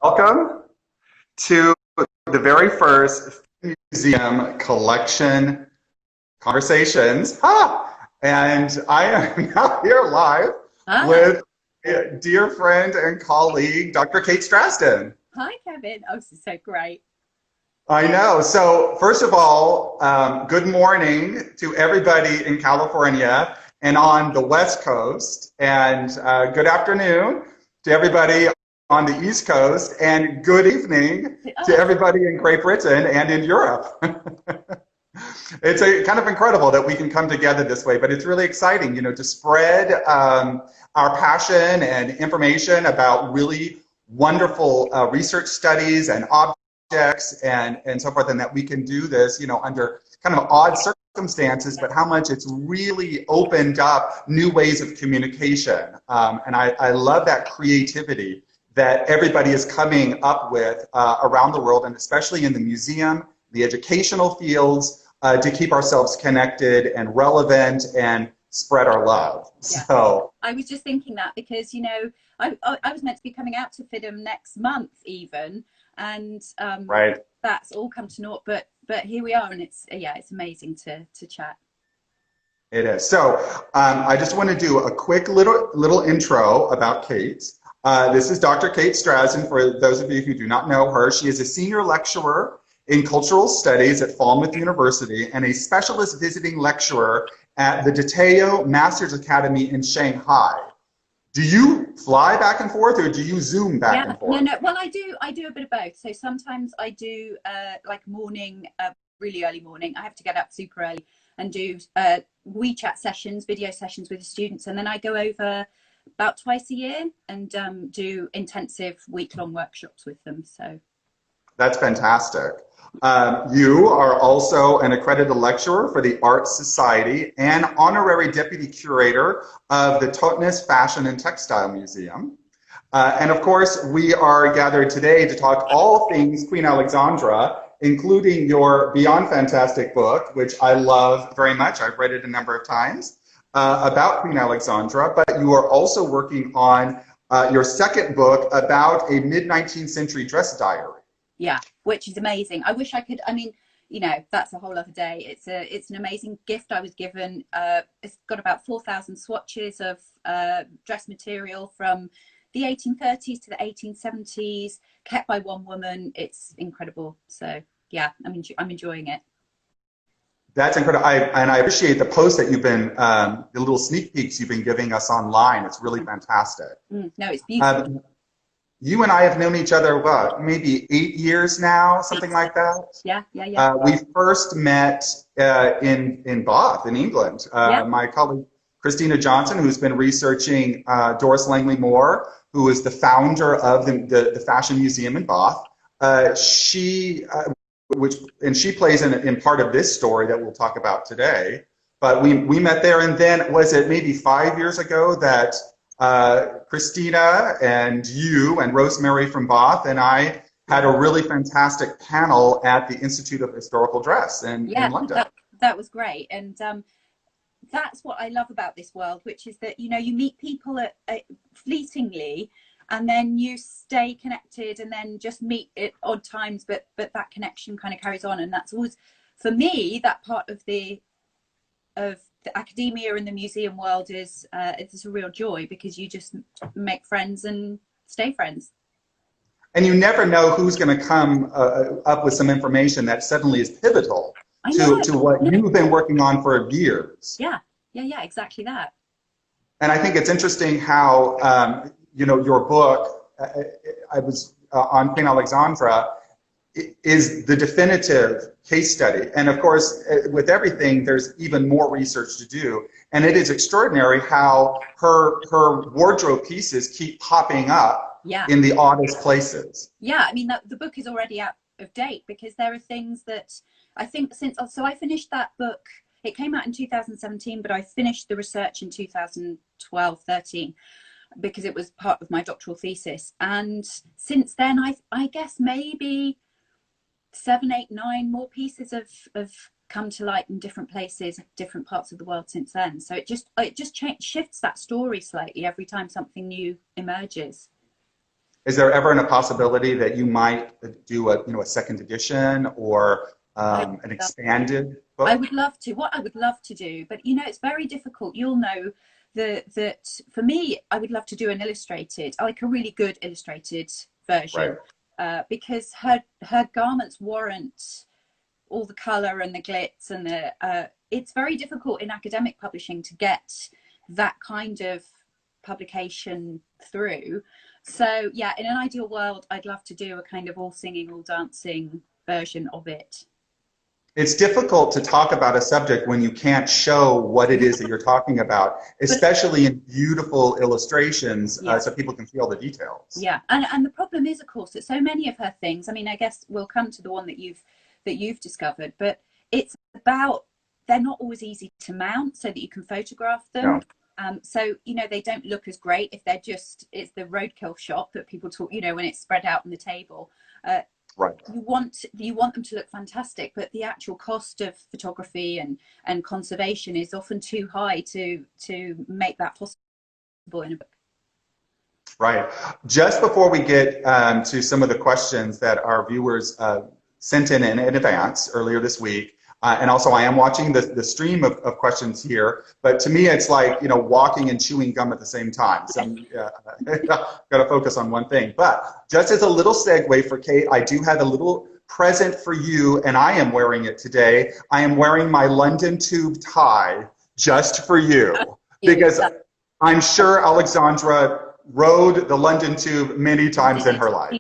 Welcome to the very first museum collection conversations. And I am now here live Hi. with a dear friend and colleague, Dr. Kate Stratton. Hi, Kevin. Oh, this is so great. I know. So, first of all, good morning to everybody in California and on the West Coast, and good afternoon to everybody on the East Coast, and good evening To to us. everybody in Great Britain and in Europe. It's a kind of incredible that we can come together this way, but it's really exciting, to spread our passion and information about really wonderful research studies and objects and so forth, and that we can do this, under kind of odd circumstances, but how much it's really opened up new ways of communication. And I love that creativity that everybody is coming up with around the world, and especially in the museum, the educational fields, to keep ourselves connected and relevant and spread our love. Yeah. So I was just thinking that because, I was meant to be coming out to FIDM next month even, and right. that's all come to naught. But here we are, and it's amazing to chat. It is. So I just want to do a quick little intro about Kate. This is Dr. Kate Stratton. For those of you who do not know her, she is a senior lecturer in cultural studies at Falmouth University and a specialist visiting lecturer at the DeTeo Masters Academy in Shanghai. Do you fly back and forth, or do you Zoom back Yeah, and forth? no. Well, I do a bit of both. So sometimes I do like morning, really early morning. I have to get up super early and do WeChat sessions, video sessions with the students, and then I go over about twice a year and do intensive week-long workshops with them. So That's fantastic. You are also an accredited lecturer for the Art Society and honorary deputy curator of the Totnes Fashion and Textile Museum. And of course, we are gathered today to talk all things Queen Alexandra, including your Beyond Fantastic book, which I love very much. I've read it a number of times, about Queen Alexandra, but you are also working on your second book about a mid-19th century dress diary. yeah, which is amazing. I wish I could. I mean, that's a whole other day. It's an amazing gift I was given. It's got about 4,000 swatches of dress material from the 1830s to the 1870s, kept by one woman. It's incredible. So yeah, I'm enjoying it. That's incredible. And I appreciate the posts that you've been, the little sneak peeks you've been giving us online. It's really fantastic. No, it's beautiful. You and I have known each other, what, maybe 8 years now, something like that? Yeah. We first met in Bath, in England. Yeah. My colleague, Christina Johnson, who's been researching Doris Langley Moore, who is the founder of the Fashion Museum in Bath. She plays in part of this story that we'll talk about today. But we met there, and then was it maybe 5 years ago that Christina and you and Rosemary from Bath and I had a really fantastic panel at the Institute of Historical Dress in London. That was great, and that's what I love about this world, which is that you meet people at fleetingly, and then you stay connected, and then just meet at odd times, but that connection kind of carries on, and that's always, for me, that part of the academia and the museum world is it's a real joy, because you just make friends and stay friends. And you never know who's going to come up with some information that suddenly is pivotal to what you've been working on for years. Yeah, exactly that. And I think it's interesting how your book, I was on Queen Alexandra, is the definitive case study. And of course, with everything, there's even more research to do. And it is extraordinary how her wardrobe pieces keep popping up in the oddest places. Yeah, I mean, the book is already out of date, because there are things that I think so I finished that book, it came out in 2017, but I finished the research in 2012, 13, because it was part of my doctoral thesis. And since then, I guess maybe 7, 8, 9 more pieces have come to light in different places, different parts of the world since then. So it just shifts that story slightly every time something new emerges. Is there ever a possibility that you might do a second edition or I an expanded I book? would love to. What I would love to do, but it's very difficult. You'll know that for me, I would love to do an illustrated, like a really good illustrated Right. version, because her garments warrant all the color and the glitz and the. It's very difficult in academic publishing to get that kind of publication through. So yeah, in an ideal world, I'd love to do a kind of all singing, all dancing version of it. It's difficult to talk about a subject when you can't show what it is that you're talking about, But especially in beautiful illustrations, yeah. so people can feel the details. Yeah, and the problem is, of course, that so many of her things. I mean, I guess we'll come to the one that you've discovered, but it's about they're not always easy to mount so that you can photograph them. No. So they don't look as great if it's the roadkill shot that people talk. When it's spread out on the table. Right. You want them to look fantastic, but the actual cost of photography and conservation is often too high to make that possible in a book. Right. Just before we get to some of the questions that our viewers sent in advance earlier this week, and also I am watching the stream of questions here, but to me it's like, walking and chewing gum at the same time. So got to focus on one thing. But just as a little segue for Kate, I do have a little present for you, and I am wearing it today. I am wearing my London Tube tie just for you, because I'm sure Alexandra rode the London Tube many times in her life.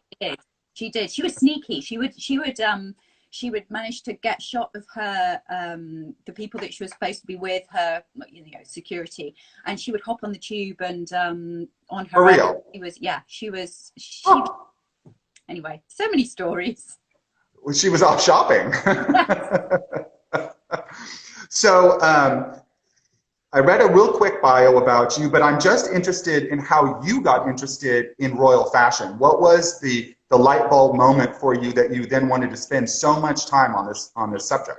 She did. She was sneaky. She would manage to get shot of her, the people that she was supposed to be with, her, security, and she would hop on the tube and on her For real. She was. Anyway, so many stories. She was off shopping. So I read a real quick bio about you, but I'm just interested in how you got interested in royal fashion. What was the light bulb moment for you that you then wanted to spend so much time on this subject?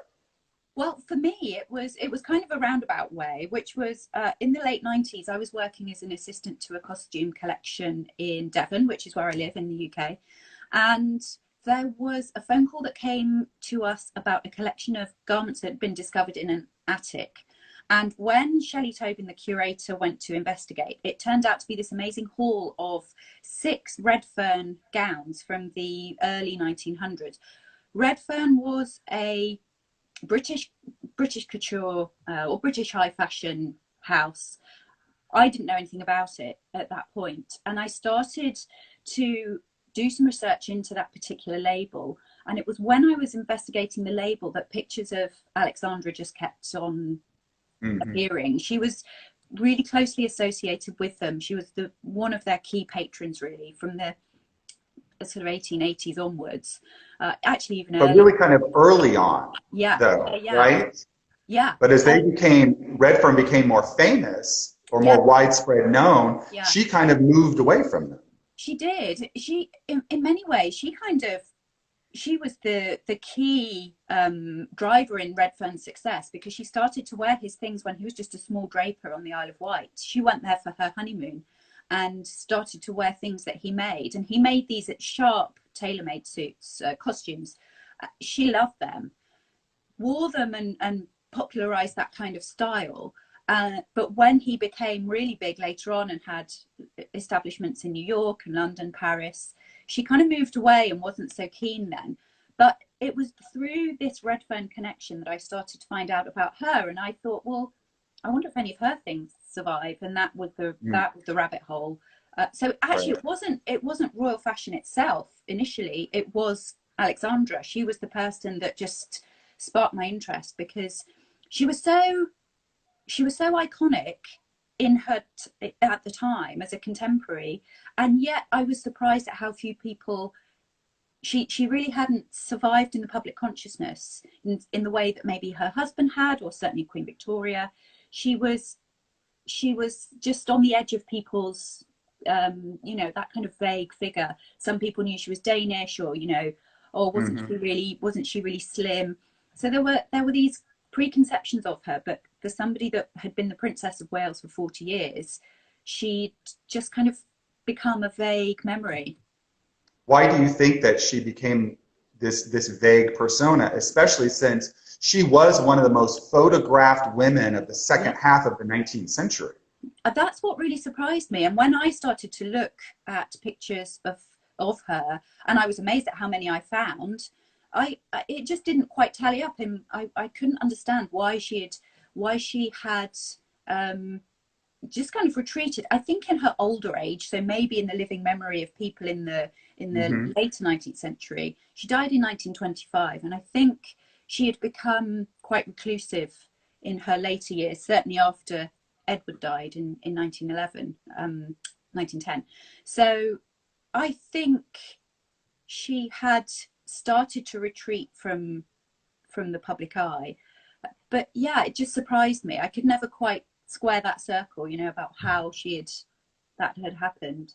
Well, for me, it was kind of a roundabout way, which was in the late 90s. I was working as an assistant to a costume collection in Devon, which is where I live in the UK. And there was a phone call that came to us about a collection of garments that had been discovered in an attic. And when Shelley Tobin, the curator, went to investigate, it turned out to be this amazing haul of 6 Redfern gowns from the early 1900s. Redfern was a British couture or British high fashion house. I didn't know anything about it at that point, and I started to do some research into that particular label. And it was when I was investigating the label that pictures of Alexandra just kept on appearing. She was really closely associated with them. She was one of their key patrons, really, from the sort of 1880s onwards. Actually, even But earlier. really kind of early on, though, Yeah. right? Yeah. But as Redfern became more famous or more widespread known, she kind of moved away from them. She did. She, in many ways, she was the key driver in Redfern's success, because she started to wear his things when he was just a small draper on the Isle of Wight. She went there for her honeymoon and started to wear things that he made. And he made these sharp tailor-made suits, costumes. She loved them, wore them and popularized that kind of style. But when he became really big later on and had establishments in New York and London, Paris, she kind of moved away and wasn't so keen then. But it was through this Redfern connection that I started to find out about her, and I thought, well, I wonder if any of her things survive, and that was the rabbit hole. So actually, it wasn't royal fashion itself initially. It was Alexandra. She was the person that just sparked my interest, because she was so iconic in her at the time as a contemporary, and yet I was surprised at how few people she really hadn't survived in the public consciousness in the way that maybe her husband had, or certainly Queen Victoria. She was just on the edge of people's that kind of vague figure. Some people knew she was Danish, or wasn't she really slim. So there were these preconceptions of her, but for somebody that had been the Princess of Wales for 40 years, she'd just kind of become a vague memory. why do you think that she became this vague persona, especially since she was one of the most photographed women of the second half of the 19th century? That's what really surprised me. And when I started to look at pictures of her, and I was amazed at how many I found, it just didn't quite tally up, and I couldn't understand why she had just kind of retreated. I think in her older age, so maybe in the living memory of people in the later 19th century. She died in 1925, and I think she had become quite reclusive in her later years, certainly after Edward died in 1911, 1910. So I think she had started to retreat from the public eye. But yeah, it just surprised me. I could never quite square that circle, you know, about how that had happened.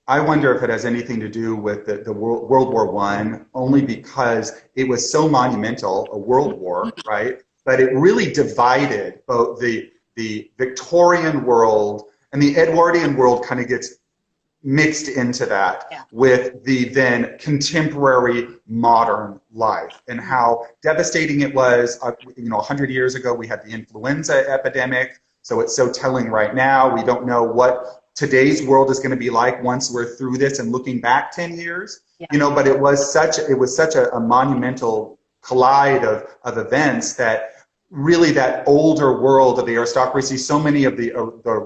I wonder if it has anything to do with the World War I, only because it was so monumental, a world war, right? But it really divided both the Victorian world, and the Edwardian world kind of gets mixed into that with the then contemporary modern life, and how devastating it was. 100 years ago we had the influenza epidemic, so it's so telling right now. We don't know what today's world is going to be like once we're through this and looking back 10 years. But it was such a monumental collide of events that really that older world of the aristocracy, so many of the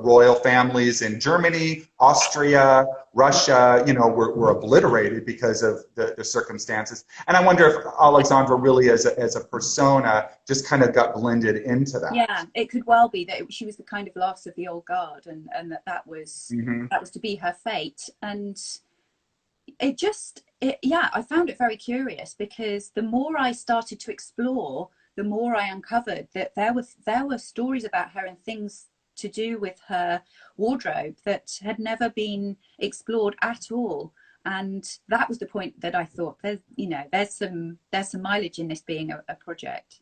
royal families in Germany, Austria, Russia, were obliterated because of the circumstances. And I wonder if Alexandra really as a persona just kind of got blended into that. Yeah, it could well be that she was the kind of last of the old guard, and that was to be her fate. And I found it very curious, because the more I started to explore, the more I uncovered that there were stories about her and things to do with her wardrobe that had never been explored at all. And that was the point that I thought there's some mileage in this being a project.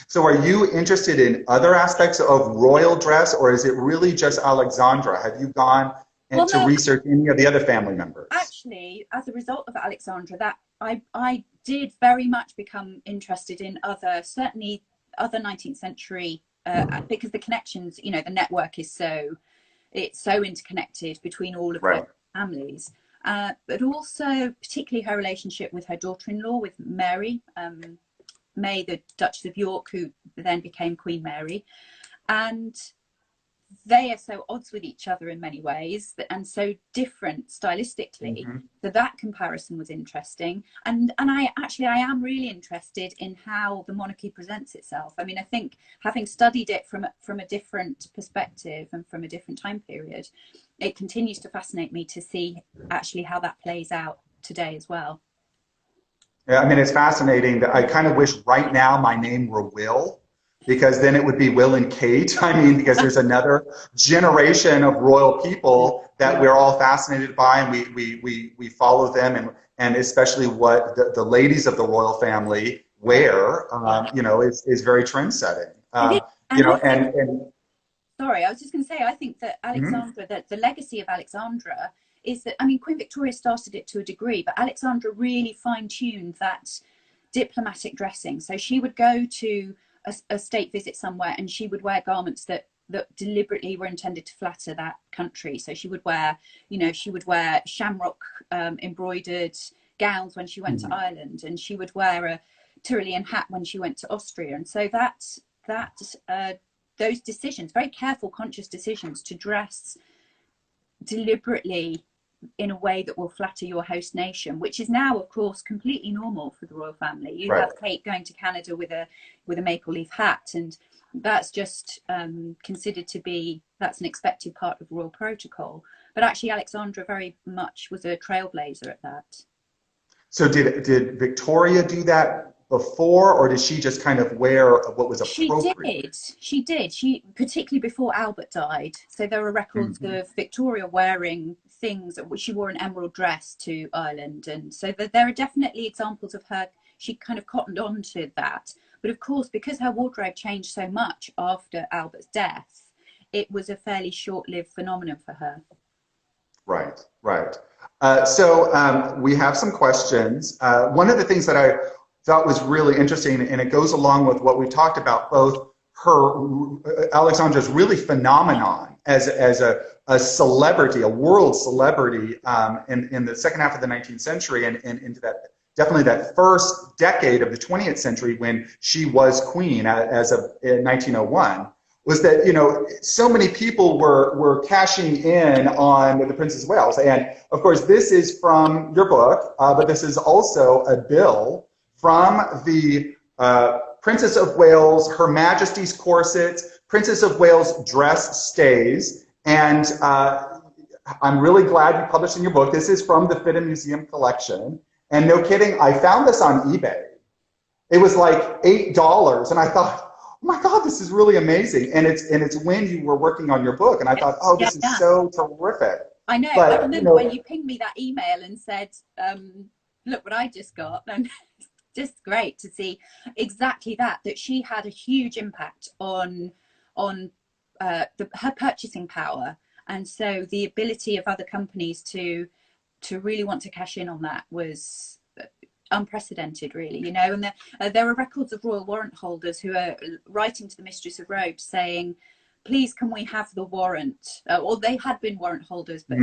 So are you interested in other aspects of royal dress, or is it really just Alexandra? Have you gone to research any of the other family members? Actually, as a result of Alexandra, that I did very much become interested in certainly other 19th century, because the connections, the network is so interconnected between all of the families, but also particularly her relationship with her daughter-in-law, with Mary, May, the Duchess of York, who then became Queen Mary. And they are so odds with each other in many ways, and so different stylistically. So that comparison was interesting. And I am really interested in how the monarchy presents itself. I mean, I think having studied it from a different perspective and from a different time period, it continues to fascinate me to see actually how that plays out today as well. Yeah, I mean, it's fascinating. That I kind of wish right now my name were Will, because then it would be Will and Kate. I mean, because there's another generation of royal people that we're all fascinated by, and we follow them, and especially what the ladies of the royal family wear, is very trend-setting. Sorry, I was just going to say, I think that Alexandra, that the legacy of Alexandra is that, I mean, Queen Victoria started it to a degree, but Alexandra really fine-tuned that diplomatic dressing. So she would go to a state visit somewhere, and she would wear garments that deliberately were intended to flatter that country. So she would wear shamrock embroidered gowns when she went to Ireland, and she would wear a Tyrolean hat when she went to Austria. And so those decisions, very careful, conscious decisions to dress deliberately in a way that will flatter your host nation, which is now, of course, completely normal for the royal family. You have Kate going to Canada with a maple leaf hat, and that's just considered to be, that's an expected part of royal protocol. But actually, Alexandra very much was a trailblazer at that. So did Victoria do that before, or did she just kind of wear what was appropriate? She did. She, particularly before Albert died. So there are records of Victoria wearing things. She wore an emerald dress to Ireland, and so there are definitely examples of her. She kind of cottoned on to that. But of course, because her wardrobe changed so much after Albert's death, it was a fairly short-lived phenomenon for her. Right, right. So we have some questions. One of the things that I thought was really interesting, and it goes along with what we talked about, both Alexandra's really phenomenon as a celebrity, a world celebrity in the second half of the 19th century and into that, definitely that first decade of the 20th century when she was queen as of in 1901. Was that, you know, so many people were cashing in on the Princess of Wales. And of course, this is from your book, but this is also a bill from the Princess of Wales, Her Majesty's corsets, Princess of Wales dress stays. And I'm really glad you published in your book. This is from the Fitta Museum collection. And no kidding, I found this on eBay. It was like $8, and I thought, oh my God, this is really amazing. And it's when you were working on your book, and I thought, oh, this is so terrific. I know. But, I remember, you know, when you pinged me that email and said, look what I just got. And just great to see exactly that she had a huge impact on her purchasing power. And so the ability of other companies to really want to cash in on that was unprecedented, really, you know. And there are records of royal warrant holders who are writing to the Mistress of Robes saying, please, can we have the warrant? Or they had been warrant holders, but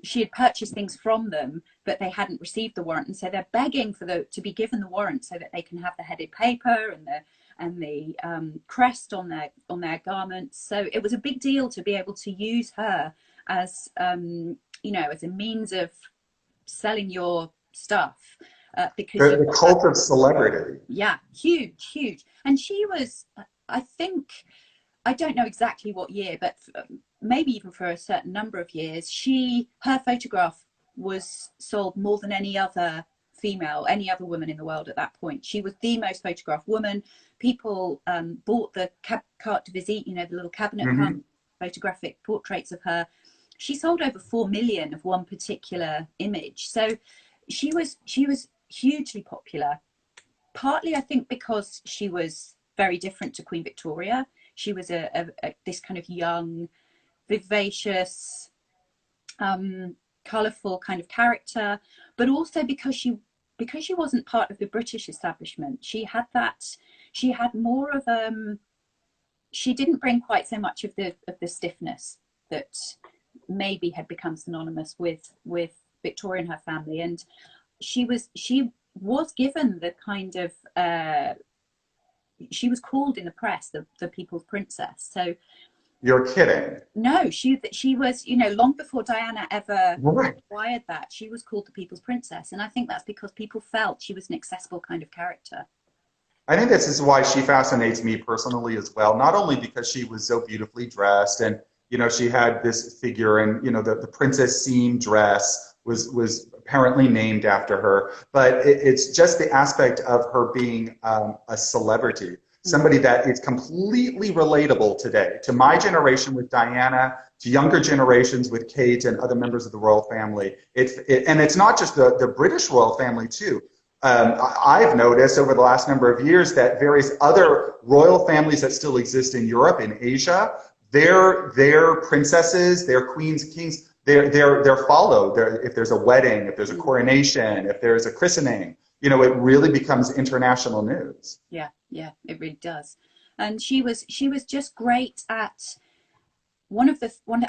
she had purchased things from them, but they hadn't received the warrant, and so they're begging for to be given the warrant so that they can have the headed paper and the crest on their garments. So it was a big deal to be able to use her as you know, as a means of selling your stuff, because the cult of celebrity. Yeah, huge. And she was, I think, I don't know exactly what year, but maybe even for a certain number of years, her photograph was sold more than any other woman in the world at that point. She was the most photographed woman. People bought the carte de visite, you know, the little cabinet photographic portraits of her. She sold over 4 million of one particular image. So she was hugely popular, partly I think because she was very different to Queen Victoria. She was this kind of young, vivacious, colourful kind of character, but also because she wasn't part of the British establishment. She had more of she didn't bring quite so much of the stiffness that maybe had become synonymous with Victoria and her family. And she was given the kind of she was called in the press the People's Princess. So you're kidding. No, she was, you know, long before Diana ever acquired that, she was called the People's Princess. And I think that's because people felt she was an accessible kind of character. I think this is why she fascinates me personally as well, not only because she was so beautifully dressed and, you know, she had this figure, and, you know, the princess seam dress was apparently named after her, but it's just the aspect of her being a celebrity, somebody that is completely relatable today to my generation with Diana, to younger generations with Kate and other members of the royal family. And it's not just the British royal family too. I've noticed over the last number of years that various other royal families that still exist in Europe and Asia, their princesses, their queens, kings, they're followed. If there's a wedding, if there's a coronation, if there's a christening, you know, it really becomes international news. Yeah, it really does. And she was just great at I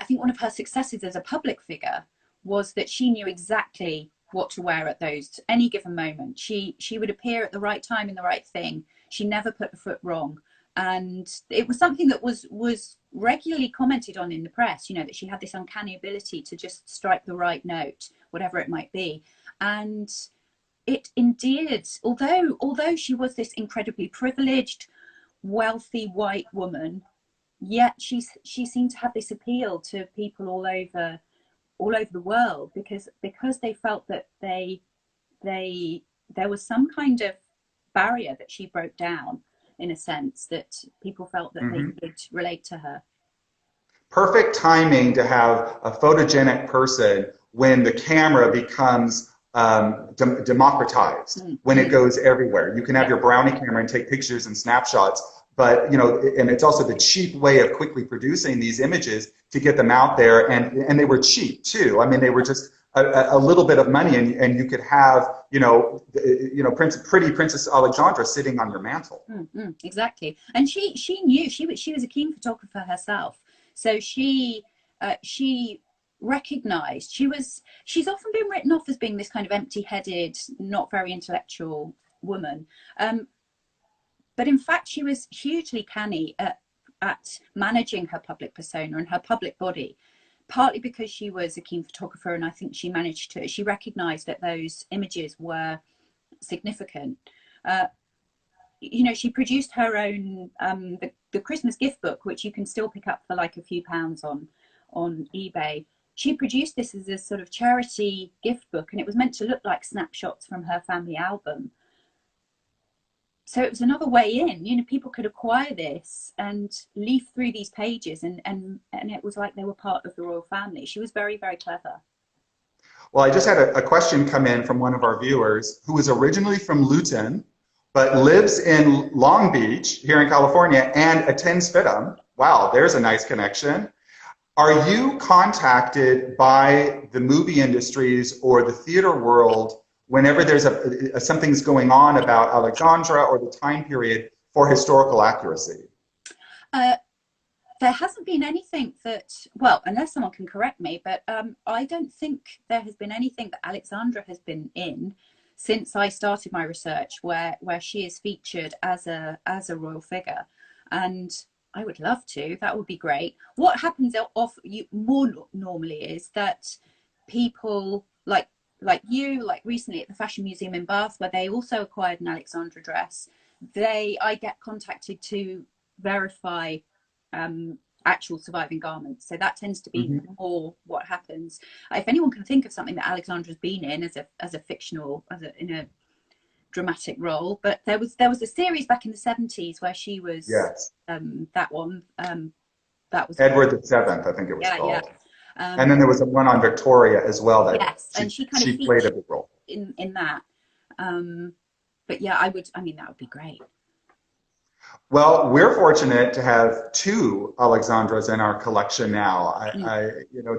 think one of her successes as a public figure was that she knew exactly what to wear at any given moment. She would appear at the right time in the right thing. She never put a foot wrong. And it was something that was regularly commented on in the press, you know, that she had this uncanny ability to just strike the right note, whatever it might be. And it endeared, although she was this incredibly privileged, wealthy white woman, yet she seemed to have this appeal to people all over the world because they felt that there was some kind of barrier that she broke down, in a sense, that people felt that they could relate to her. Perfect timing to have a photogenic person when the camera becomes democratized, when it goes everywhere. You can have your brownie camera and take pictures and snapshots, but and it's also the cheap way of quickly producing these images to get them out there, and they were cheap too. I mean, they were just a little bit of money, and you could have pretty Princess Alexandra sitting on your mantle. Exactly, and she knew she was a keen photographer herself, so she recognized she's often been written off as being this kind of empty-headed, not very intellectual woman, but in fact she was hugely canny at managing her public persona and her public body, partly because she was a keen photographer, and I think she recognized that those images were significant. She produced her own the Christmas gift book, which you can still pick up for like a few pounds on eBay. She produced this as a sort of charity gift book, and it was meant to look like snapshots from her family album. So it was another way in. People could acquire this and leaf through these pages, and it was like they were part of the royal family. She was very, very clever. Well, I just had a question come in from one of our viewers who was originally from Luton, but lives in Long Beach here in California and attends FITM. Wow, there's a nice connection. Are you contacted by the movie industries or the theater world whenever there's something's going on about Alexandra or the time period for historical accuracy? There hasn't been anything that, well, unless someone can correct me, but I don't think there has been anything that Alexandra has been in since I started my research where she is featured as a royal figure. And I would love to. That would be great. What happens more normally is that people like recently at the Fashion Museum in Bath, where they also acquired an Alexandra dress, I get contacted to verify actual surviving garments. So that tends to be more what happens. If anyone can think of something that Alexandra's been in as a fictional, in a dramatic role, but there was a series back in the 70s where she was that one that was Edward VII, I think it was called. Yeah. And then there was one on Victoria as well that she played a big role in that. But yeah, that would be great. Well, we're fortunate to have two Alexandras in our collection now.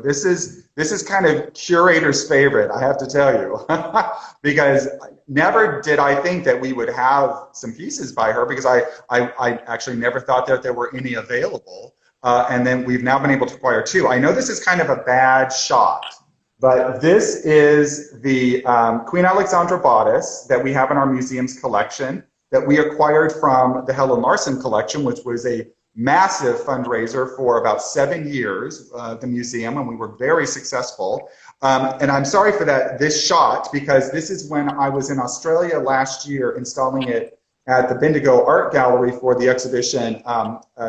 This is kind of curator's favorite, I have to tell you, because never did I think that we would have some pieces by her, because I actually never thought that there were any available. And then we've now been able to acquire two. I know this is kind of a bad shot, but this is the Queen Alexandra bodice that we have in our museum's collection, that we acquired from the Helen Larson collection, which was a massive fundraiser for about 7 years, the museum, and we were very successful. And I'm sorry for this shot, because this is when I was in Australia last year installing it at the Bendigo Art Gallery for the exhibition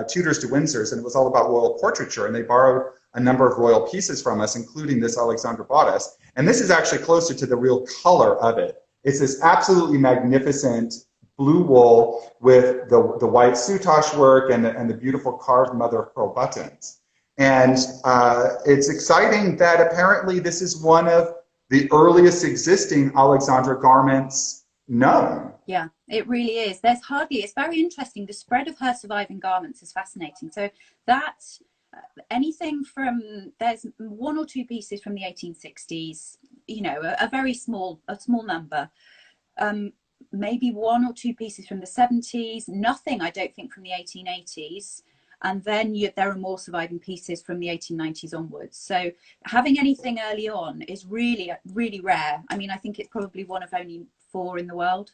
Tudors to Windsors, and it was all about royal portraiture, and they borrowed a number of royal pieces from us, including this Alexandra bodice. And this is actually closer to the real color of it. It's this absolutely magnificent blue wool with the white soutache work and the beautiful carved mother of pearl buttons. And it's exciting that apparently this is one of the earliest existing Alexandra garments known. Yeah, it really is. It's very interesting. The spread of her surviving garments is fascinating. So that's anything from, there's 1 or 2 pieces from the 1860s, a very small number. Maybe 1 or 2 pieces from the 70s, nothing, I don't think, from the 1880s. And then there are more surviving pieces from the 1890s onwards. So having anything early on is really, really rare. I think it's probably one of only 4 in the world.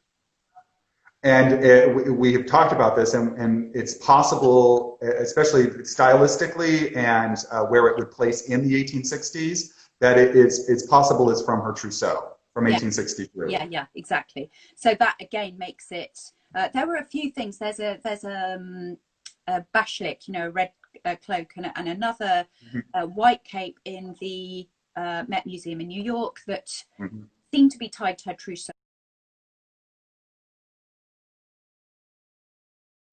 And we have talked about this, and it's possible, especially stylistically and where it would place in the 1860s, that it's possible it's from her trousseau from 1863. Yeah, exactly. So that again makes it. There were a few things. There's a bashlik, a red cloak, and another white cape in the Met Museum in New York that seemed to be tied to her trousseau.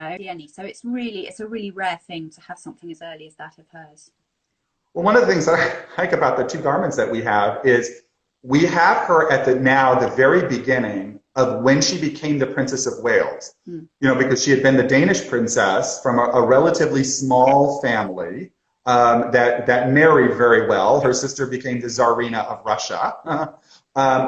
So it's a really rare thing to have something as early as that of hers. Well, one of the things that I like about the 2 garments that we have is we have her at the very beginning of when she became the Princess of Wales. You know, because she had been the Danish princess from a relatively small family that married very well. Her sister became the Tsarina of Russia.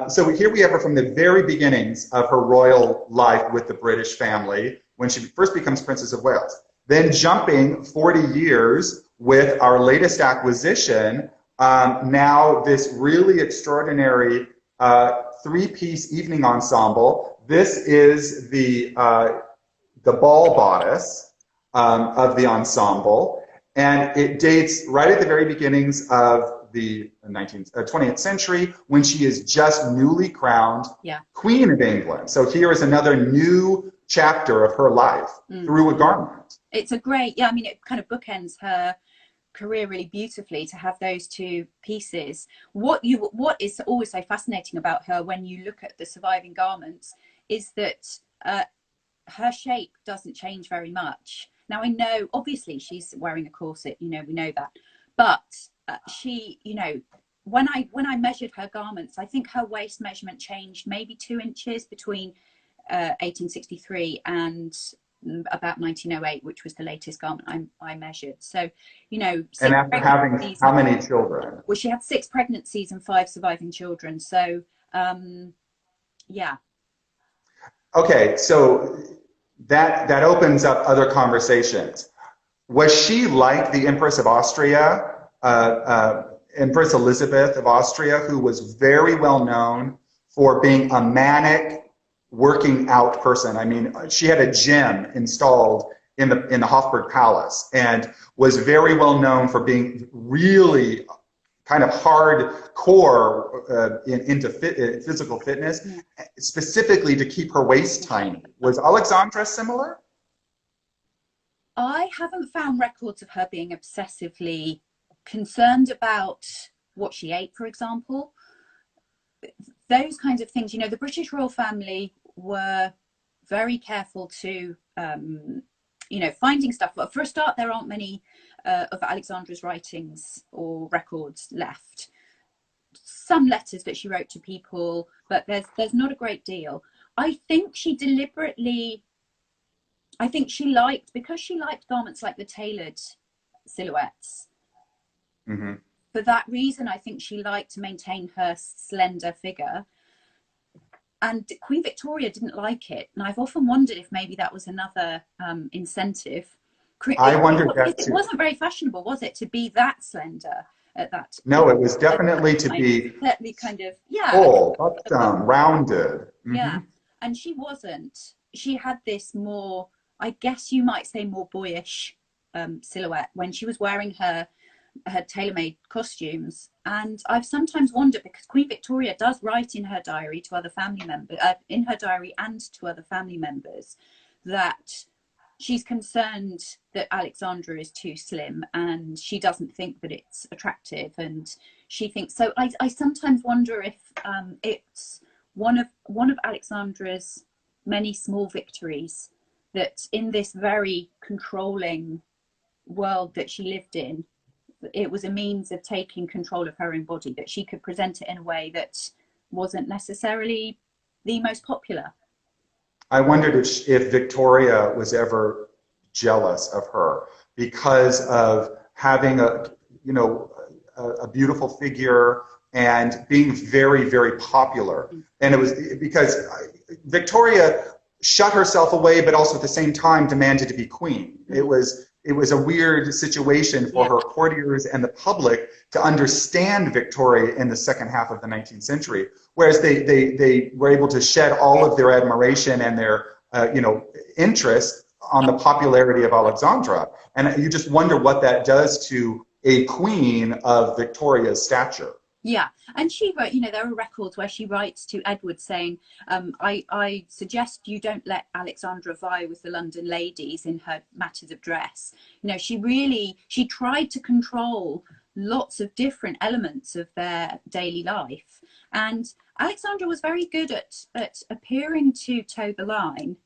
So here we have her from the very beginnings of her royal life with the British family when she first becomes Princess of Wales. Then jumping 40 years with our latest acquisition, now this really extraordinary three-piece evening ensemble. This is the ball bodice of the ensemble, and it dates right at the very beginnings of the 20th century when she is just newly crowned Queen of England. So here is another new chapter of her life through a garment. It's a great, I mean, it kind of bookends her career really beautifully to have those two pieces. What is always so fascinating about her when you look at the surviving garments is that her shape doesn't change very much. Now I know obviously she's wearing a corset, you know, we know that, but she, you know, when I measured her garments, I think her waist measurement changed maybe 2 inches between 1863 and about 1908, which was the latest garment I measured. So, you know, and after having how many children? Well, she had 6 pregnancies and 5 surviving children. So, yeah. Okay, so that opens up other conversations. Was she like the Empress of Austria, Empress Elizabeth of Austria, who was very well known for being a manic, working out person? I mean, she had a gym installed in the Hofburg Palace and was very well known for being really kind of hardcore into physical fitness, specifically to keep her waist tiny. Was Alexandra similar? I haven't found records of her being obsessively concerned about what she ate, for example. Those kinds of things, you know, the British royal family were very careful to, you know, finding stuff. But for a start, there aren't many of Alexandra's writings or records left. Some letters that she wrote to people, but there's not a great deal. I think she deliberately, because she liked garments like the tailored silhouettes. Mm-hmm. For that reason, I think she liked to maintain her slender figure. And Queen Victoria didn't like it. And I've often wondered if maybe that was another incentive. I wondered that too. It wasn't very fashionable, was it, to be that slender at that? No, it was definitely to be kind of, full, rounded. Mm-hmm. Yeah, and she wasn't. She had this more, I guess you might say, more boyish silhouette when she was wearing her tailor-made costumes. And I've sometimes wondered, because Queen Victoria does write in her diary to other family members, in her diary and to other family members, that she's concerned that Alexandra is too slim and she doesn't think that it's attractive, and she thinks so. I sometimes wonder if it's one of Alexandra's many small victories, that in this very controlling world that she lived in, it was a means of taking control of her own body, that she could present it in a way that wasn't necessarily the most popular. I wondered if Victoria was ever jealous of her because of having a beautiful figure and being very, very popular. And it was because Victoria shut herself away, but also at the same time demanded to be queen. It was a weird situation for her courtiers and the public to understand Victoria in the second half of the 19th century, whereas they were able to shed all of their admiration and their interest on the popularity of Alexandra. And you just wonder what that does to a queen of Victoria's stature. Yeah, and she wrote, there are records where she writes to Edward saying, I suggest you don't let Alexandra vie with the London ladies in her matters of dress. She tried to control lots of different elements of their daily life. And Alexandra was very good at appearing to toe the line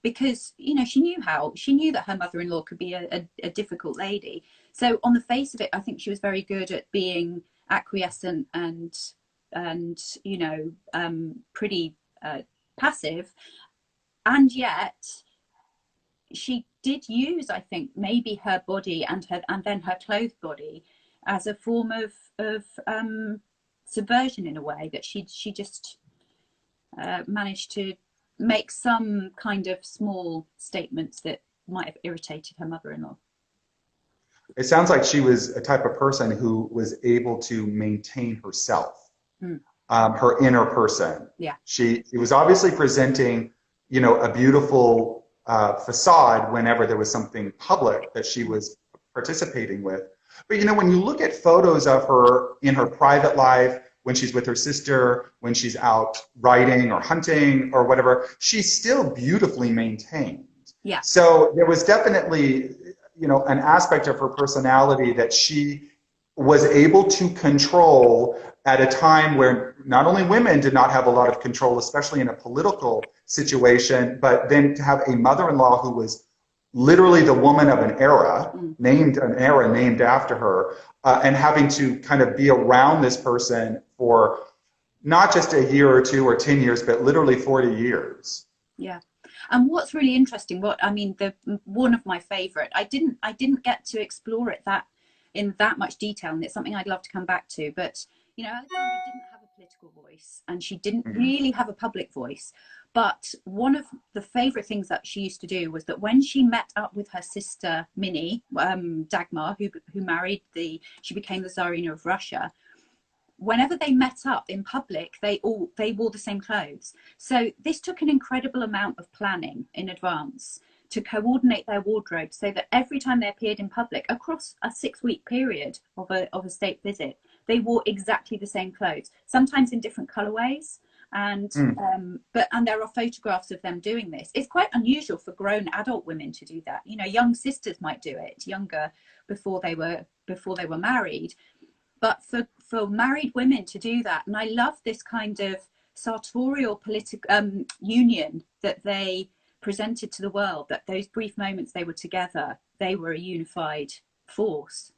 because, she knew that her mother-in-law could be a difficult lady. So on the face of it, I think she was very good at being acquiescent and pretty passive, and yet she did use, I think, maybe her body and then her clothed body as a form of subversion, in a way that she just managed to make some kind of small statements that might have irritated her mother-in-law. It sounds like she was a type of person who was able to maintain herself, her inner person. Yeah. She was obviously presenting, a beautiful facade whenever there was something public that she was participating with. But, when you look at photos of her in her private life, when she's with her sister, when she's out riding or hunting or whatever, she's still beautifully maintained. Yeah. So there was definitely, an aspect of her personality that she was able to control at a time where not only women did not have a lot of control, especially in a political situation, but then to have a mother-in-law who was literally the woman of an era, named after her, and having to kind of be around this person for not just a year or two or 10 years, but literally 40 years. Yeah. And what's really interesting, one of my favorite, I didn't get to explore it in that much detail, and it's something I'd love to come back to, but Alexandra didn't have a political voice, and she didn't really have a public voice. But one of the favorite things that she used to do was that when she met up with her sister Minnie, Dagmar, who she became the Tsarina of Russia, whenever they met up in public, they wore the same clothes. So this took an incredible amount of planning in advance to coordinate their wardrobe, so that every time they appeared in public across a 6-week period of a state visit, they wore exactly the same clothes, sometimes in different colorways. And there are photographs of them doing this. It's quite unusual for grown adult women to do that. Young sisters might do it, younger, before they were married. But for married women to do that, and I love this kind of sartorial political union that they presented to the world, that those brief moments they were together, they were a unified force.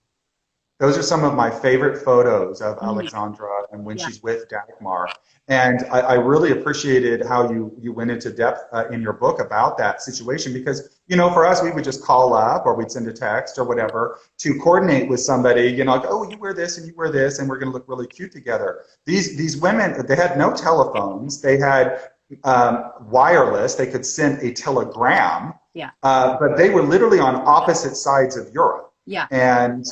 Those are some of my favorite photos of Alexandra and when she's with Dagmar. And I really appreciated how you went into depth in your book about that situation, because, for us, we would just call up or we'd send a text or whatever to coordinate with somebody, like, oh, you wear this and you wear this and we're going to look really cute together. These women, they had no telephones. They had wireless. They could send a telegram. Yeah. But they were literally on opposite sides of Europe. Yeah. And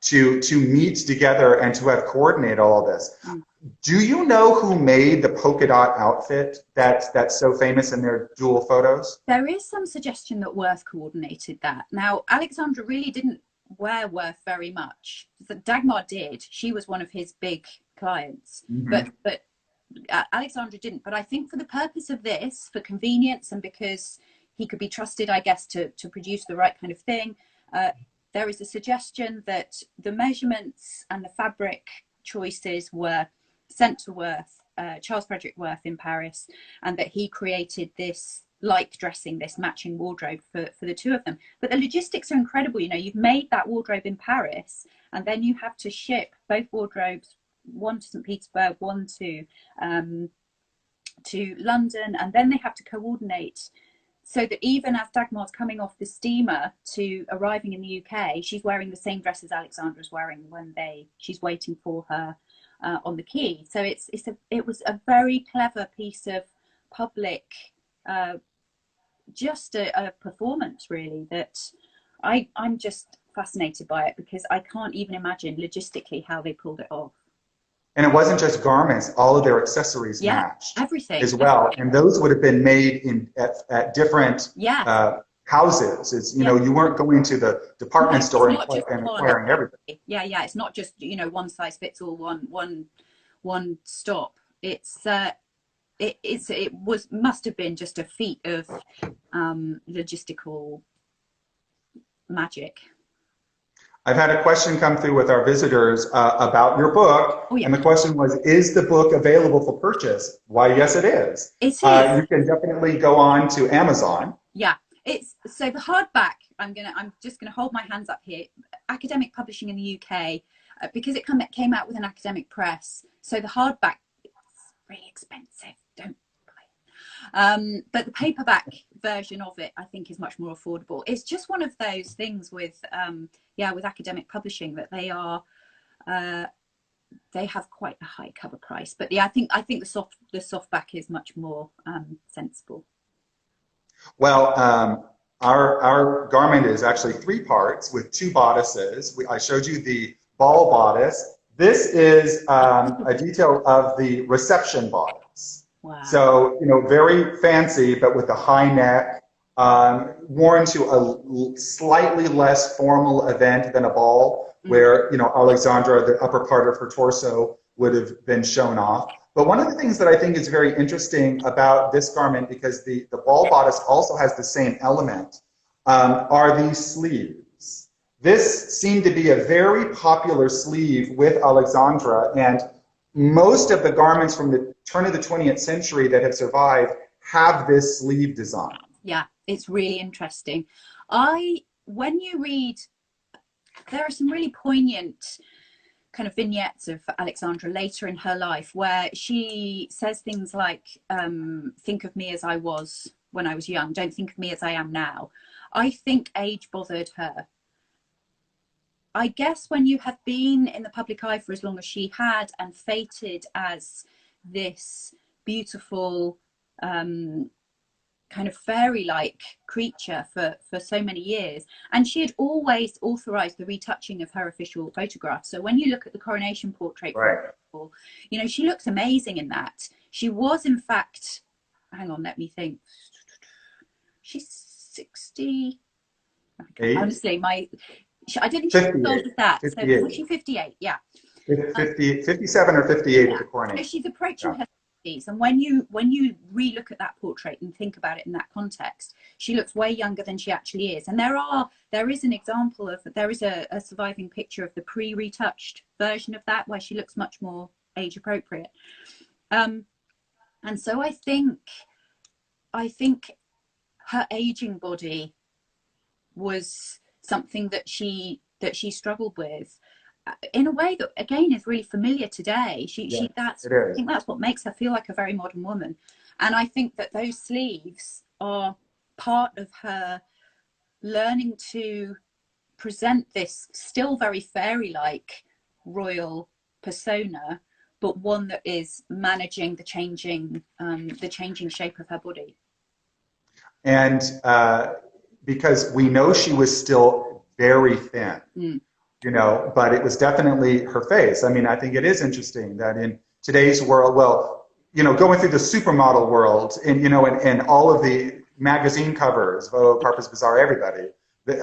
to meet together and to have coordinated all of this. Do you know who made the polka dot outfit that's so famous in their dual photos? There is some suggestion that Worth coordinated that. Now, Alexandra really didn't wear Worth very much. Dagmar did. She was one of his big clients. But Alexandra didn't. But I think for the purpose of this, for convenience and because he could be trusted, I guess, to produce the right kind of thing, there is a suggestion that the measurements and the fabric choices were sent to Worth, Charles Frederick Worth in Paris, and that he created this dressing, this matching wardrobe for the two of them. But the logistics are incredible. You've made that wardrobe in Paris, and then you have to ship both wardrobes, one to St. Petersburg, one to London, and then they have to coordinate. So that even as Dagmar's coming off the steamer to arriving in the UK, she's wearing the same dress as Alexandra's wearing when she's waiting for her on the quay. So it was a very clever piece of public, just a performance, really, that I'm just fascinated by it, because I can't even imagine logistically how they pulled it off. And it wasn't just garments; all of their accessories matched, everything as well. And those would have been made at different houses. You weren't going to the department store and acquiring everything. Yeah. It's not just one size fits all, one stop. Must have been just a feat of logistical magic. I've had a question come through with our visitors about your book, and the question was, is the book available for purchase? Why, yes, it is. It is. You can definitely go on to Amazon. Yeah, so the hardback. I'm just gonna hold my hands up here. Academic publishing in the UK, because it came out with an academic press. So the hardback, it's really expensive. Don't But the paperback version of it, I think, is much more affordable. It's just one of those things with with academic publishing, that they are they have quite a high cover price. But yeah, I think the softback is much more sensible. Well, our garment is actually three parts with two bodices. I showed you the ball bodice. This is a detail of the reception bodice. Wow. So, very fancy, but with a high neck, worn to a slightly less formal event than a ball, where, Alexandra, the upper part of her torso would have been shown off. But one of the things that I think is very interesting about this garment, because the ball bodice also has the same element, are these sleeves. This seemed to be a very popular sleeve with Alexandra, and most of the garments from the turn of the 20th century that have survived have this sleeve design. Yeah, it's really interesting. When you read, there are some really poignant kind of vignettes of Alexandra later in her life where she says things like, think of me as I was when I was young, don't think of me as I am now. I think age bothered her. I guess when you have been in the public eye for as long as she had and fated as this beautiful kind of fairy-like creature for so many years, and she had always authorized the retouching of her official photographs. So when you look at the coronation portrait, right, for example, she looks amazing in that. She was, in fact, hang on, let me think, she's 60. Honestly, I didn't think she was old as that. 58. So was she 58? Yeah. 57 or 58 at the coronation. So she's approaching her 50s, and when you re-look at that portrait and think about it in that context, she looks way younger than she actually is. And there is an example of, there is a surviving picture of the pre-retouched version of that, where she looks much more age appropriate. And so I think her aging body was something that she struggled with in a way that, again, is really familiar today. I think that's what makes her feel like a very modern woman. And I think that those sleeves are part of her learning to present this still very fairy-like royal persona, but one that is managing the changing shape of her body. And because we know she was still very thin, but it was definitely her face. I mean, I think it is interesting that in today's world, going through the supermodel world, and all of the magazine covers, Vogue, Harper's Bazaar, everybody,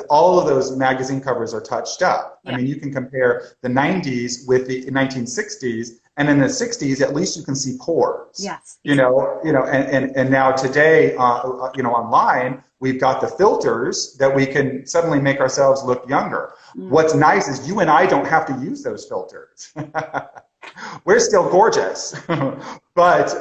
all of those magazine covers are touched up. Yeah. I mean, you can compare the 90s with the 1960s, and in the 60s, at least you can see pores. Yes. And now today, online, we've got the filters that we can suddenly make ourselves look younger. What's nice is you and I don't have to use those filters. We're still gorgeous. But,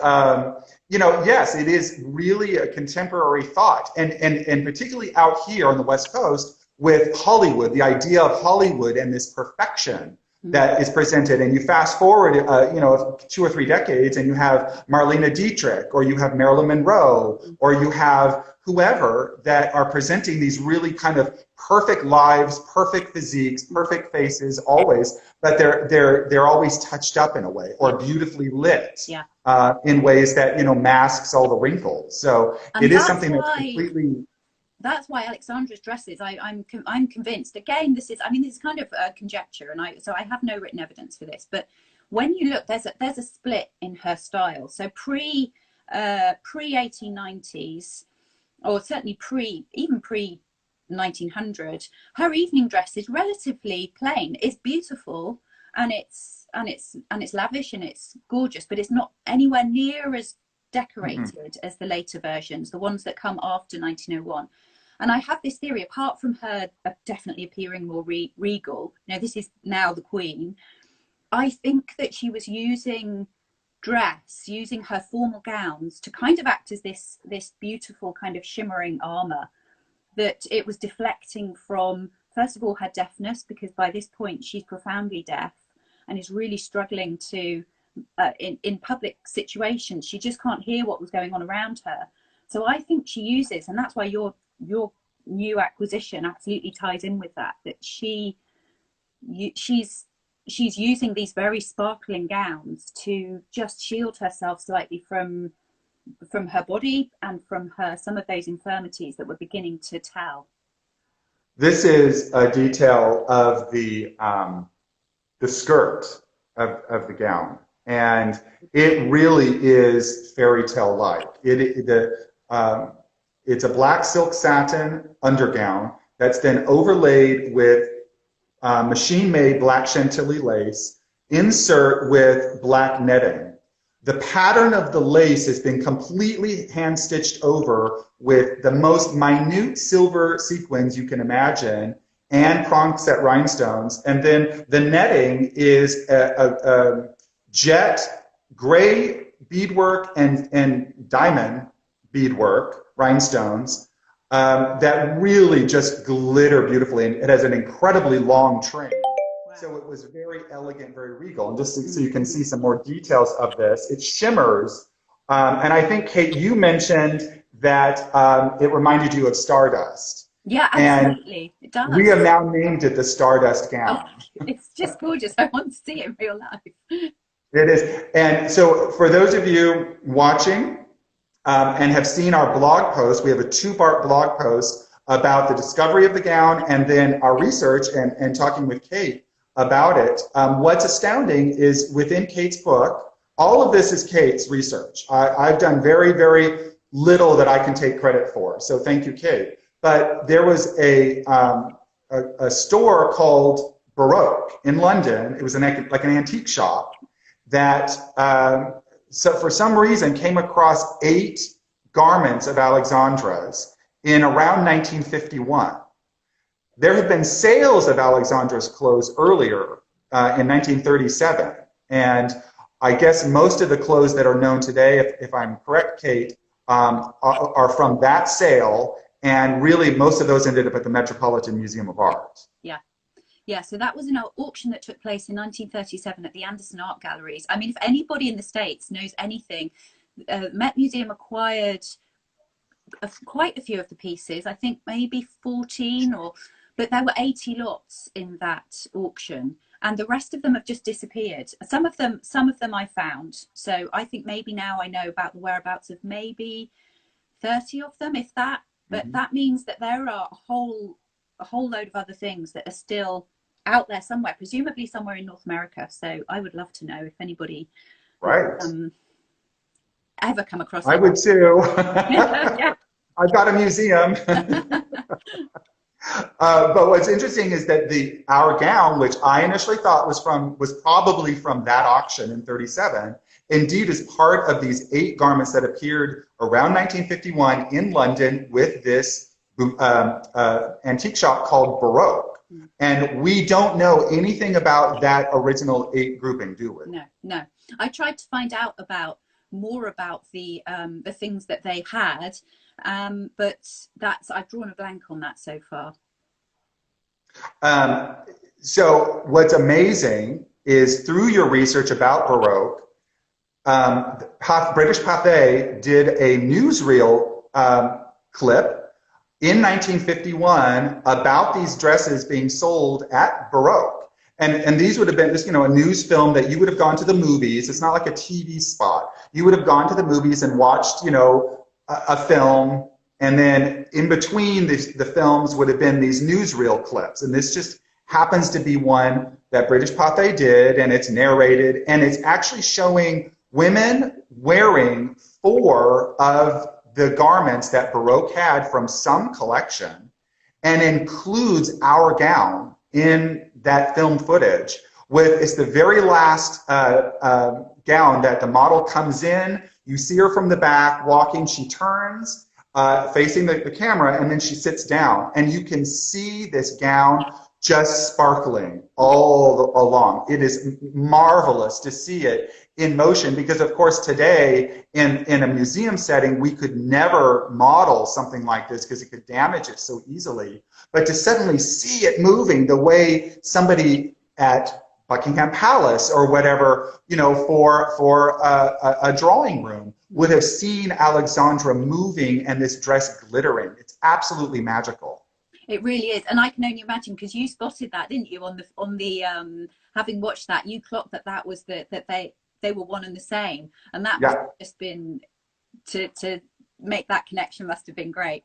yes, it is really a contemporary thought. And particularly out here on the West Coast with Hollywood, the idea of Hollywood and this perfection that is presented. And you fast forward, 2 or 3 decades, and you have Marlene Dietrich, or you have Marilyn Monroe, or you have whoever that are presenting these really kind of perfect lives, perfect physiques, perfect faces, always, but they're always touched up in a way, or beautifully lit in ways that masks all the wrinkles. So it is something that's completely. That's why Alexandra's dresses, I'm convinced, again, this is kind of a conjecture, and I have no written evidence for this, but when you look, there's a split in her style. So pre 1890s, or certainly pre 1900, her evening dress is relatively plain. It's beautiful, and it's lavish, and it's gorgeous, but it's not anywhere near as decorated as the later versions, the ones that come after 1901. And I have this theory, apart from her definitely appearing more regal, this is now the Queen, I think that she was using her formal gowns to kind of act as this beautiful kind of shimmering armor, that it was deflecting from, first of all, her deafness, because by this point she's profoundly deaf and is really struggling to in public situations. She just can't hear what was going on around her. So I think she uses, and that's why your new acquisition absolutely ties in with that. That she's using these very sparkling gowns to just shield herself slightly from her body and from some of those infirmities that were beginning to tell. This is a detail of the skirt of the gown, and it really is fairy tale like. It's a black silk satin undergown that's then overlaid with machine-made black chantilly lace, insert with black netting. The pattern of the lace has been completely hand-stitched over with the most minute silver sequins you can imagine and prong set rhinestones. And then the netting is a jet gray beadwork and diamond beadwork, rhinestones, that really just glitter beautifully. And it has an incredibly long train. So it was very elegant, very regal. And just so you can see some more details of this, it shimmers. And I think, Kate, you mentioned that it reminded you of Stardust. Yeah, absolutely. And it does. We have now named it the Stardust Gown. Oh, it's just gorgeous. I want to see it in real life. It is. And so for those of you watching and have seen our blog post, we have a 2-part blog post about the discovery of the gown and then our research and talking with Kate about it. What's astounding is within Kate's book, all of this is Kate's research. I've done very, very little that I can take credit for. So thank you, Kate. But there was a store called Baroque in London. It was like an antique shop that, so for some reason, came across 8 garments of Alexandra's in around 1951. There had been sales of Alexandra's clothes earlier in 1937, and I guess most of the clothes that are known today, if I'm correct, Kate, are from that sale, and really most of those ended up at the Metropolitan Museum of Art. Yeah, so that was an auction that took place in 1937 at the Anderson Art Galleries. I mean, if anybody in the States knows anything, Met Museum acquired quite a few of the pieces, I think maybe 14, but there were 80 lots in that auction, and the rest of them have just disappeared. Some of them I found, so I think maybe now I know about the whereabouts of maybe 30 of them, if that. But that means that there are a whole load of other things that are still out there somewhere, presumably somewhere in North America. So I would love to know if anybody ever come across it. I would too. Yeah. I've got a museum. But what's interesting is that our gown, which I initially thought was probably from that auction in 37, indeed is part of these 8 garments that appeared around 1951 in London with this antique shop called Baroque. And we don't know anything about that original 8 grouping, do we? No. I tried to find out more about the things that they had, but I've drawn a blank on that so far. So what's amazing is through your research about Baroque, British Pathé did a newsreel clip in 1951 about these dresses being sold at Baroque. And these would have been just, a news film that you would have gone to the movies. It's not like a TV spot. You would have gone to the movies and watched, a film, and then in between the films would have been these newsreel clips. And this just happens to be one that British Pathé did, and it's narrated, and it's actually showing women wearing 4 of the garments that Baroque had from some collection, and includes our gown in that film footage. It's the very last gown that the model comes in. You see her from the back walking. She turns, facing the camera, and then she sits down. And you can see this gown just sparkling all along. It is marvelous to see it in motion because, of course, today in a museum setting, we could never model something like this because it could damage it so easily. But to suddenly see it moving the way somebody at Buckingham Palace or whatever, you know, for a drawing room, would have seen Alexandra moving and this dress glittering. It's absolutely magical. It really is, and I can only imagine, because you spotted that, didn't you, on the having watched that, you clocked that was that they were one and the same, and that must have just been to make that connection must have been great.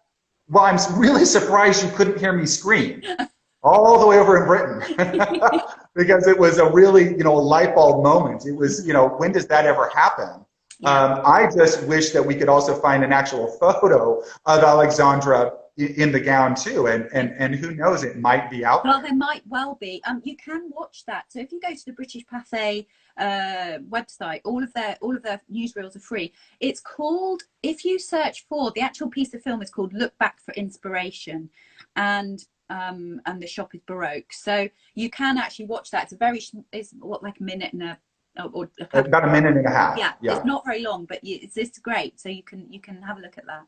Well, I'm really surprised you couldn't hear me scream all the way over in Britain because it was a really, you know, a light bulb moment. It was, you know, when does that ever happen? Yeah. I just wish that we could also find an actual photo of Alexandra in the gown too, and who knows, it might be out there. Well, there might well be. You can watch that. So if you go to the British Pathé website, all of their newsreels are free. It's called, if you search for the actual piece of film, is called Look Back for Inspiration, and the shop is Baroque. So you can actually watch that. It's what, like a minute and about a minute and a half. Yeah, it's not very long, but it's great. So you can have a look at that.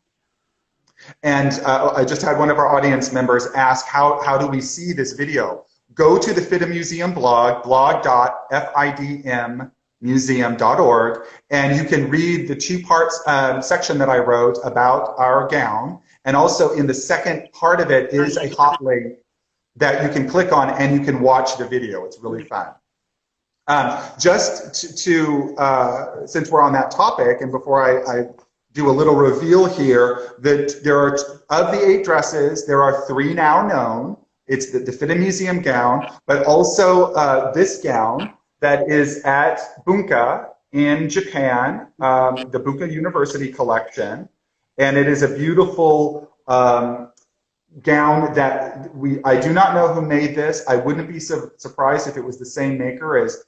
And I just had one of our audience members ask, how do we see this video? Go to the FIDM Museum blog, blog.fidmmuseum.org, and you can read the two-part section that I wrote about our gown. And also in the second part of it is a hot link that you can click on and you can watch the video. It's really fun. Just since we're on that topic, and before I do a little reveal here, that there are, of the 8 dresses, there are 3 now known. It's the FIDM Museum gown, but also this gown that is at Bunka in Japan, the Bunka University collection. And it is a beautiful gown that I do not know who made this. I wouldn't be surprised if it was the same maker as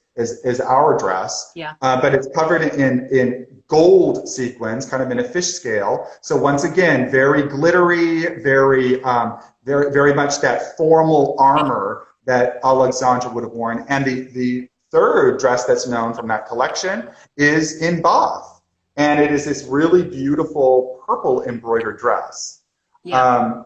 our dress. Yeah. But it's covered in gold sequins, kind of in a fish scale. So once again, very glittery, very much that formal armor that Alexandra would have worn. And the third dress that's known from that collection is in Bath. And it is this really beautiful purple embroidered dress. Yeah.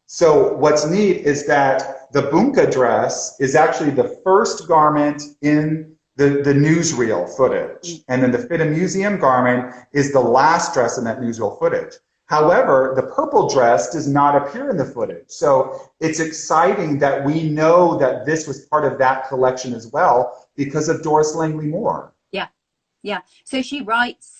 So what's neat is that the Bunka dress is actually the first garment in the newsreel footage. And then the FIDM Museum garment is the last dress in that newsreel footage. However, the purple dress does not appear in the footage. So it's exciting that we know that this was part of that collection as well because of Doris Langley Moore. Yeah, yeah. So she writes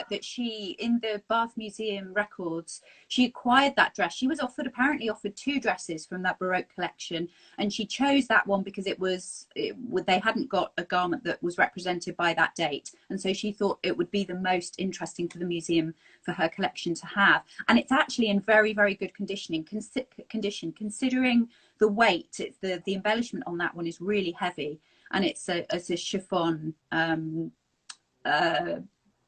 that she, in the Bath Museum records, she acquired that dress. She was apparently offered 2 dresses from that Baroque collection, and she chose that one because they hadn't got a garment that was represented by that date, and so she thought it would be the most interesting for the museum for her collection to have. And it's actually in very, very good condition, considering the weight. It's the embellishment on that one is really heavy, and it's a chiffon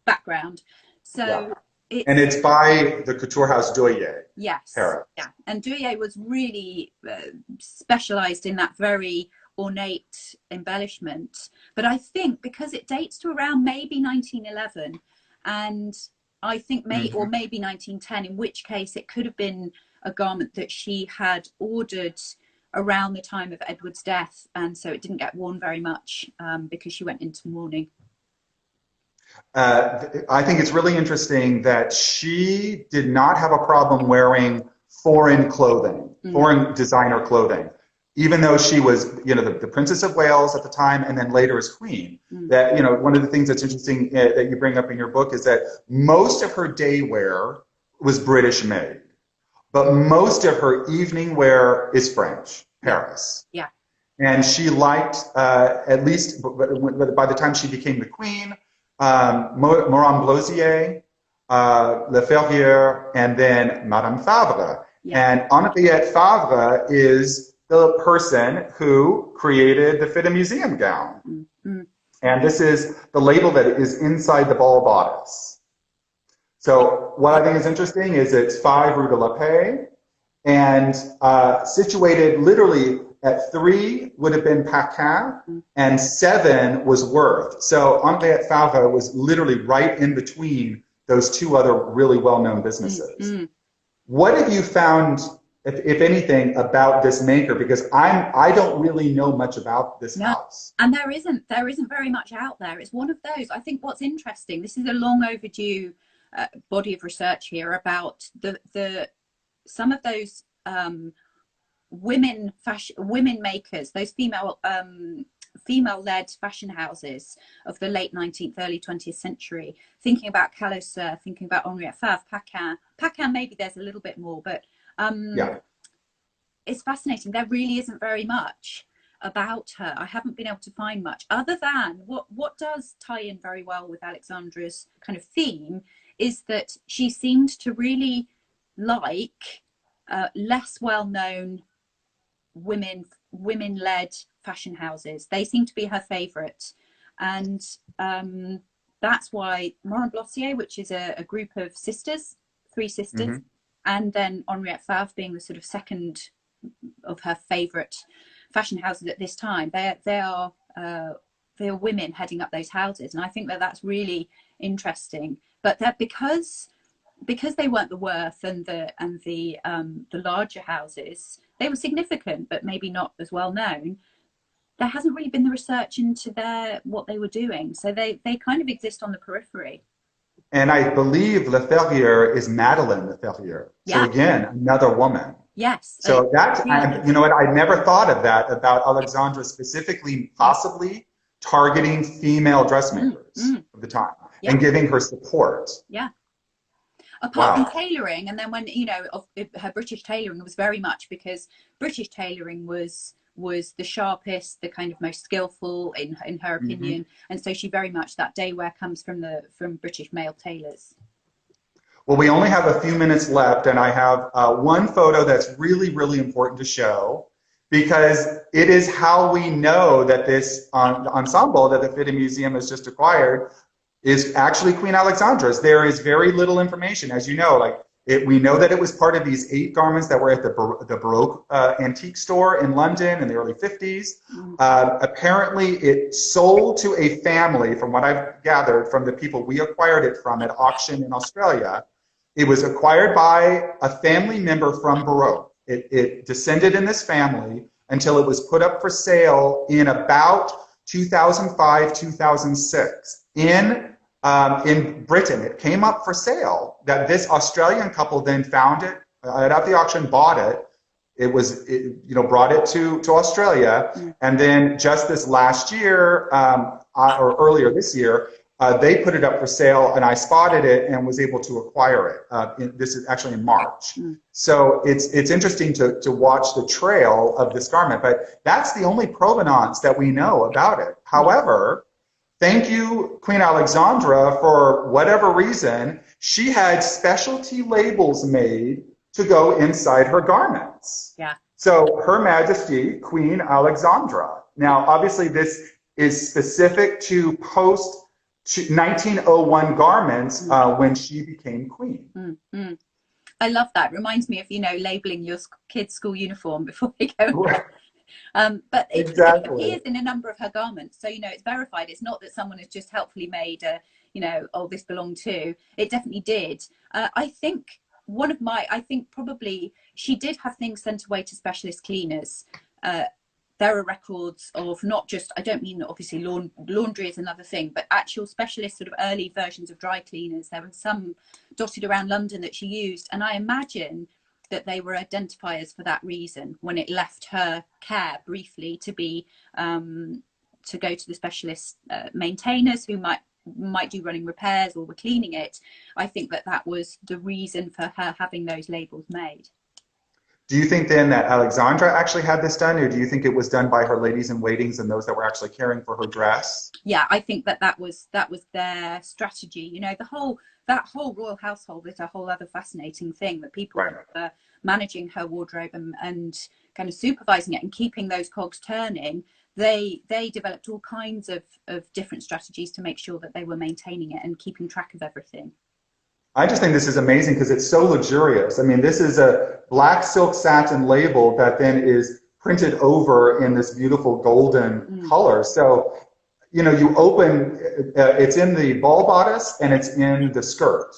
background. So yeah. And it's by the couture house Doyer. Yes. Paris. Yeah. And Doyer was really specialized in that very ornate embellishment. But I think because it dates to around maybe 1911, and I think or maybe 1910, in which case it could have been a garment that she had ordered around the time of Edward's death, and so it didn't get worn very much because she went into mourning. I think it's really interesting that she did not have a problem wearing foreign clothing, foreign designer clothing, even though she was, you know, the Princess of Wales at the time, and then later as Queen. That, you know, one of the things that's interesting that you bring up in your book is that most of her day wear was British made, but most of her evening wear is French, Paris. Yeah. And she liked, at least by the time she became the Queen, Morin Blosier, Le Ferrier, and then Madame Favre. Yeah. And Henriette Favre is the person who created the FIDM Museum gown. And this is the label that is inside the ball bodice. So what I think is interesting is it's 5 Rue de la Paix, and situated literally at 3 would have been Paquin, and 7 was Worth. So Henriette Favre was literally right in between those 2 other really well-known businesses. What have you found if anything, about this maker, because I don't really know much about this house. And there isn't very much out there. It's one of those. I think what's interesting. This is a long overdue body of research here about the some of those women makers, those female-led fashion houses of the late 19th, early 20th century. Thinking about Callot, thinking about Henriette Favre, Paquin. Maybe there's a little bit more, but it's fascinating. There really isn't very much about her. I haven't been able to find much other than what does tie in very well with Alexandra's kind of theme is that she seemed to really like less well-known women-led fashion houses. They seem to be her favorite, and that's why Morin Blossier, which is a group of sisters, 3 sisters, and then Henriette Favre being the sort of second of her favorite fashion houses at this time. They are women heading up those houses, and I think that that's really interesting. But that because they weren't the Worth and the larger houses, they were significant, but maybe not as well known. There hasn't really been the research into what they were doing, so they kind of exist on the periphery. And I believe Le Ferrier is Madeleine Le Ferrier. So again, another woman. Yes. So that's, you know what, I never thought of that about Alexandra specifically, possibly targeting female dressmakers of the time and giving her support. Yeah. Apart from tailoring, and then when, you know, her British tailoring was very much because British tailoring was the sharpest, the kind of most skillful in her opinion, and so she very much, that day wear comes from British male tailors. Well, we only have a few minutes left, and I have one photo that's really, really important to show, because it is how we know that this ensemble that the Fitted Museum has just acquired is actually Queen Alexandra's. There is very little information, as you know. Like we know that it was part of these 8 garments that were at the Baroque antique store in London in the early 50s. Apparently, it sold to a family, from what I've gathered from the people we acquired it from at auction in Australia. It was acquired by a family member from Baroque. It descended in this family until it was put up for sale in about 2005, 2006 in Britain. It came up for sale. That this Australian couple then found it at the auction, bought it. It was, brought it to Australia, and then just this last year or earlier this year, they put it up for sale, and I spotted it and was able to acquire it. This is actually in March. So it's interesting to watch the trail of this garment, but that's the only provenance that we know about it. However, thank you, Queen Alexandra, for whatever reason, she had specialty labels made to go inside her garments. Yeah. So Her Majesty, Queen Alexandra. Now, obviously, this is specific to post 1901 garments when she became queen. I love that. Reminds me of, labeling your kids' school uniform before they go. Right. But it appears in a number of her garments, so it's verified. It's not that someone has just helpfully made this belonged to. It definitely did. I think probably she did have things sent away to specialist cleaners. There are records of not just, I don't mean obviously laundry is another thing, but actual specialist sort of early versions of dry cleaners. There were some dotted around London that she used, and I imagine that they were identifiers for that reason. When it left her care briefly to be to go to the specialist maintainers who might do running repairs or were cleaning it, I think that was the reason for her having those labels made. Do you think then that Alexandra actually had this done, or do you think it was done by her ladies in waitings and those that were actually caring for her dress? Yeah, I think that was their strategy. That whole royal household is a whole other fascinating thing, that people were managing her wardrobe and kind of supervising it and keeping those cogs turning. They developed all kinds of different strategies to make sure that they were maintaining it and keeping track of everything. I just think this is amazing because it's so luxurious. I mean, this is a black silk satin label that then is printed over in this beautiful golden color. So, you open, it's in the ball bodice and it's in the skirt.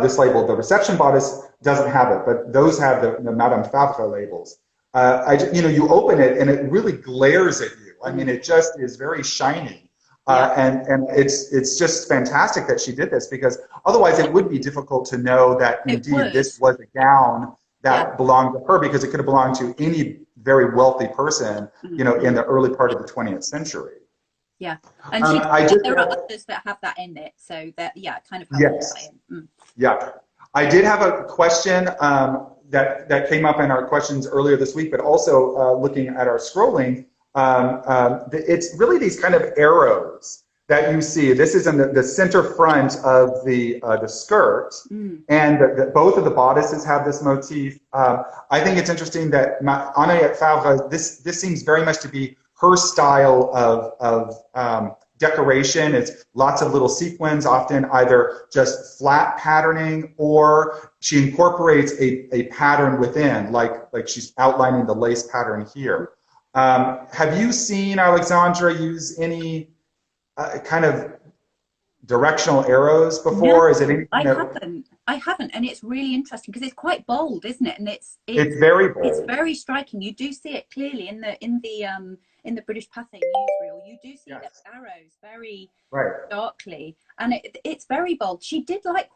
This label, the reception bodice, doesn't have it, but those have the Madame Favre labels. You open it and it really glares at you. I mean, it just is very shiny. And it's just fantastic that she did this, because otherwise it would be difficult to know that indeed this was a gown that belonged to her, because it could have belonged to any very wealthy person, in the early part of the 20th century. Yeah, and there are others that have that in it, so that it kind of helps that in. Yeah, I did have a question that came up in our questions earlier this week, but also looking at our scrolling, it's really these kind of arrows that you see. This is in the center front of the skirt, and both of the bodices have this motif. I think it's interesting that Henriette Favre, this seems very much to be her style of decoration. It's lots of little sequins, often either just flat patterning, or she incorporates a pattern within, like she's outlining the lace pattern here. Have you seen Alexandra use any kind of directional arrows before? No, Is it any, I haven't, and it's really interesting because it's quite bold, isn't it? And it's very bold. It's very striking. You do see it clearly in the British Pathé newsreel. You do see the arrows very darkly, and it's very bold. She did like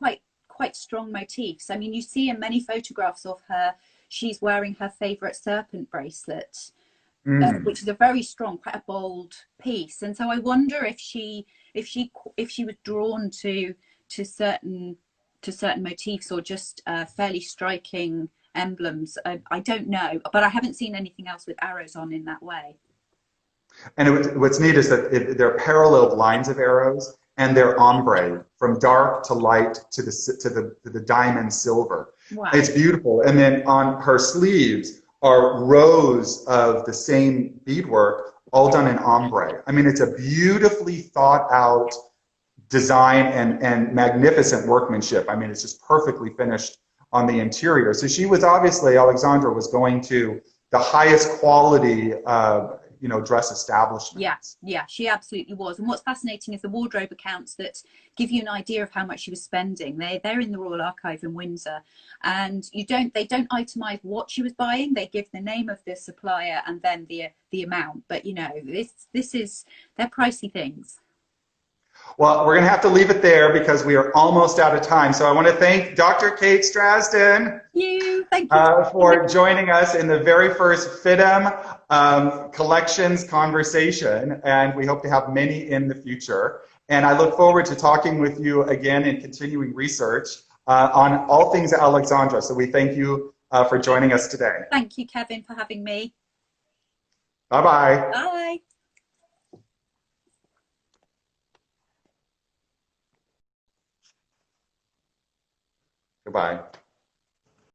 quite strong motifs. I mean, you see in many photographs of her, she's wearing her favourite serpent bracelet, which is a very strong, quite a bold piece. And so I wonder if she was drawn to certain motifs, or just fairly striking emblems. I don't know, but I haven't seen anything else with arrows on in that way. And what's neat is that they're parallel lines of arrows, and they're ombre, from dark to light to the diamond silver. Wow. It's beautiful. And then on her sleeves are rows of the same beadwork, all done in ombre. I mean, it's a beautifully thought out design and magnificent workmanship. I mean, it's just perfectly finished on the interior. So she was obviously, Alexandra was going to the highest quality dress establishments. Yeah, she absolutely was. And what's fascinating is the wardrobe accounts that give you an idea of how much she was spending. They're in the Royal Archive in Windsor, and they don't itemize what she was buying. They give the name of the supplier and then the amount. But they're pricey things. Well, we're going to have to leave it there because we are almost out of time. So I want to thank Dr. Kate Stratton for joining us in the very first FIDM collections conversation. And we hope to have many in the future. And I look forward to talking with you again and continuing research on all things Alexandra. So we thank you for joining us today. Thank you, Kevin, for having me. Bye-bye. Bye. Goodbye.